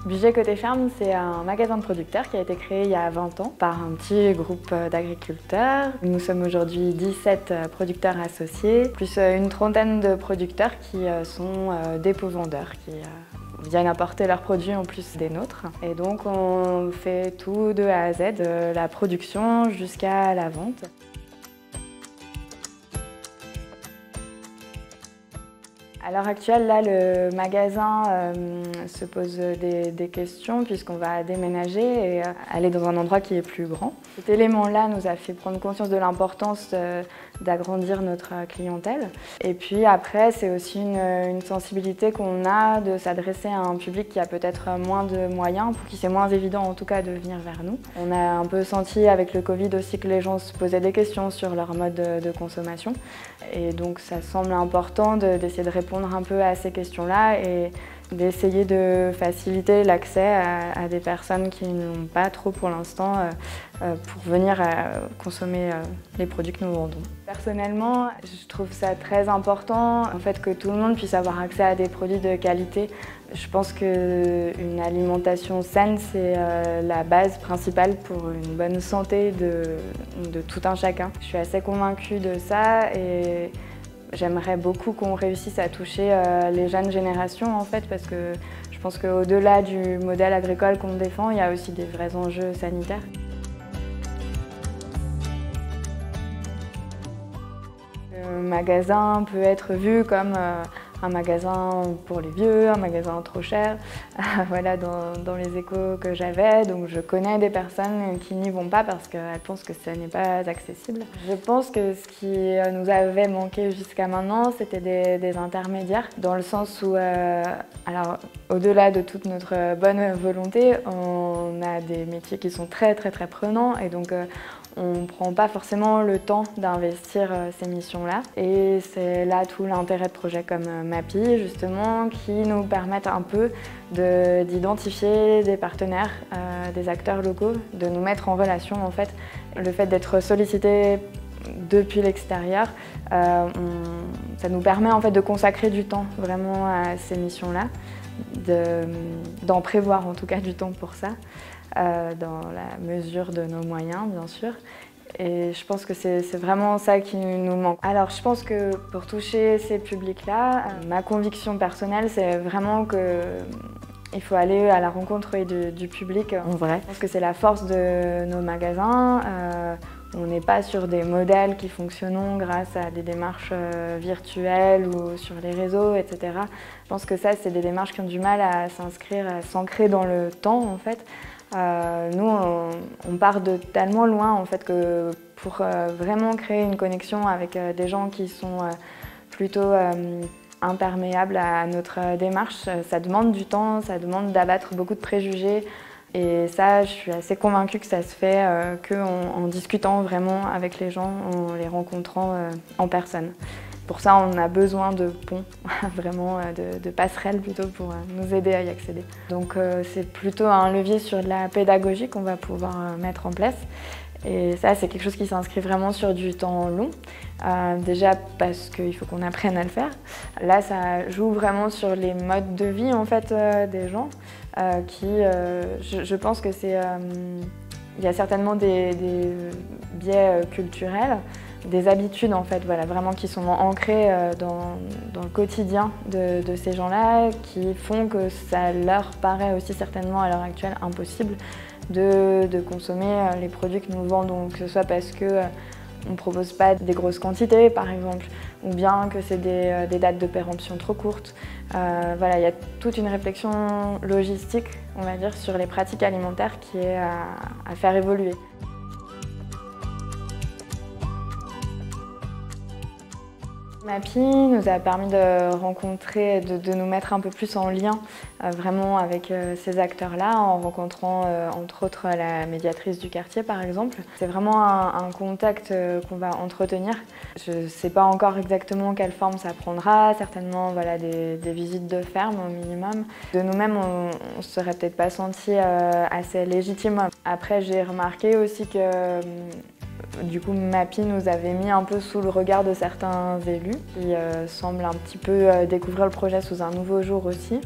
Budget Côté Ferme, c'est un magasin de producteurs qui a été créé il y a 20 ans par un petit groupe d'agriculteurs. Nous sommes aujourd'hui 17 producteurs associés, plus une trentaine de producteurs qui sont dépôt-vendeurs, qui viennent apporter leurs produits en plus des nôtres. Et donc on fait tout de A à Z, de la production jusqu'à la vente. À l'heure actuelle, là, le magasin se pose des questions puisqu'on va déménager et aller dans un endroit qui est plus grand. Cet élément-là nous a fait prendre conscience de l'importance d'agrandir notre clientèle. Et puis après, c'est aussi une sensibilité qu'on a de s'adresser à un public qui a peut-être moins de moyens, pour qui c'est moins évident en tout cas de venir vers nous. On a un peu senti avec le Covid aussi que les gens se posaient des questions sur leur mode de consommation. Et donc ça semble important d'essayer de répondre un peu à ces questions-là et d'essayer de faciliter l'accès à des personnes qui n'ont pas trop pour l'instant pour venir consommer les produits que nous vendons. Personnellement, je trouve ça très important en fait, que tout le monde puisse avoir accès à des produits de qualité. Je pense qu'une alimentation saine, c'est la base principale pour une bonne santé de tout un chacun. Je suis assez convaincue de ça et j'aimerais beaucoup qu'on réussisse à toucher les jeunes générations en fait, parce que je pense qu'au-delà du modèle agricole qu'on défend, il y a aussi des vrais enjeux sanitaires. Le magasin peut être vu comme un magasin pour les vieux, un magasin trop cher, voilà, dans les échos que j'avais. Donc je connais des personnes qui n'y vont pas parce qu'elles pensent que ce n'est pas accessible. Je pense que ce qui nous avait manqué jusqu'à maintenant, c'était des intermédiaires, dans le sens où, alors au-delà de toute notre bonne volonté, on a des métiers qui sont très prenants et donc on ne prend pas forcément le temps d'investir ces missions-là. Et c'est là tout l'intérêt de projets comme MAPI, justement, qui nous permettent un peu d'identifier des partenaires, des acteurs locaux, de nous mettre en relation en fait. Le fait d'être sollicité depuis l'extérieur, ça nous permet en fait de consacrer du temps vraiment à ces missions-là, d'en prévoir en tout cas du temps pour ça. Dans la mesure de nos moyens, bien sûr. Et je pense que c'est vraiment ça qui nous manque. Alors, je pense que pour toucher ces publics-là, ma conviction personnelle, c'est vraiment qu'il faut aller à la rencontre du public en vrai. Je pense que c'est la force de nos magasins. On n'est pas sur des modèles qui fonctionnent grâce à des démarches virtuelles ou sur les réseaux, etc. Je pense que ça, c'est des démarches qui ont du mal à s'inscrire, à s'ancrer dans le temps, en fait. Nous, on part de tellement loin en fait, que pour vraiment créer une connexion avec des gens qui sont plutôt imperméables à notre démarche, ça demande du temps, ça demande d'abattre beaucoup de préjugés. Et ça, je suis assez convaincue que ça se fait qu'en discutant vraiment avec les gens, en les rencontrant en personne. Pour ça, on a besoin de ponts, vraiment de passerelles plutôt pour nous aider à y accéder. Donc c'est plutôt un levier sur de la pédagogie qu'on va pouvoir mettre en place. Et ça, c'est quelque chose qui s'inscrit vraiment sur du temps long. Déjà parce qu'il faut qu'on apprenne à le faire. Là, ça joue vraiment sur les modes de vie en fait, des gens. Je pense que c'est... il y a certainement des biais culturels, des habitudes en fait, voilà, vraiment qui sont ancrées dans le quotidien de ces gens-là, qui font que ça leur paraît aussi certainement à l'heure actuelle impossible de consommer les produits que nous vendons, que ce soit parce que on ne propose pas des grosses quantités par exemple, ou bien que c'est des dates de péremption trop courtes. Voilà, il y a toute une réflexion logistique, on va dire, sur les pratiques alimentaires qui est à faire évoluer. MAPI nous a permis de rencontrer, de nous mettre un peu plus en lien vraiment avec ces acteurs-là, en rencontrant entre autres la médiatrice du quartier par exemple. C'est vraiment un contact qu'on va entretenir. Je ne sais pas encore exactement quelle forme ça prendra, certainement voilà, des visites de ferme au minimum. De nous-mêmes, on ne se serait peut-être pas senti assez légitime. Après, j'ai remarqué aussi que du coup, MAPI nous avait mis un peu sous le regard de certains élus qui semblent un petit peu découvrir le projet sous un nouveau jour aussi.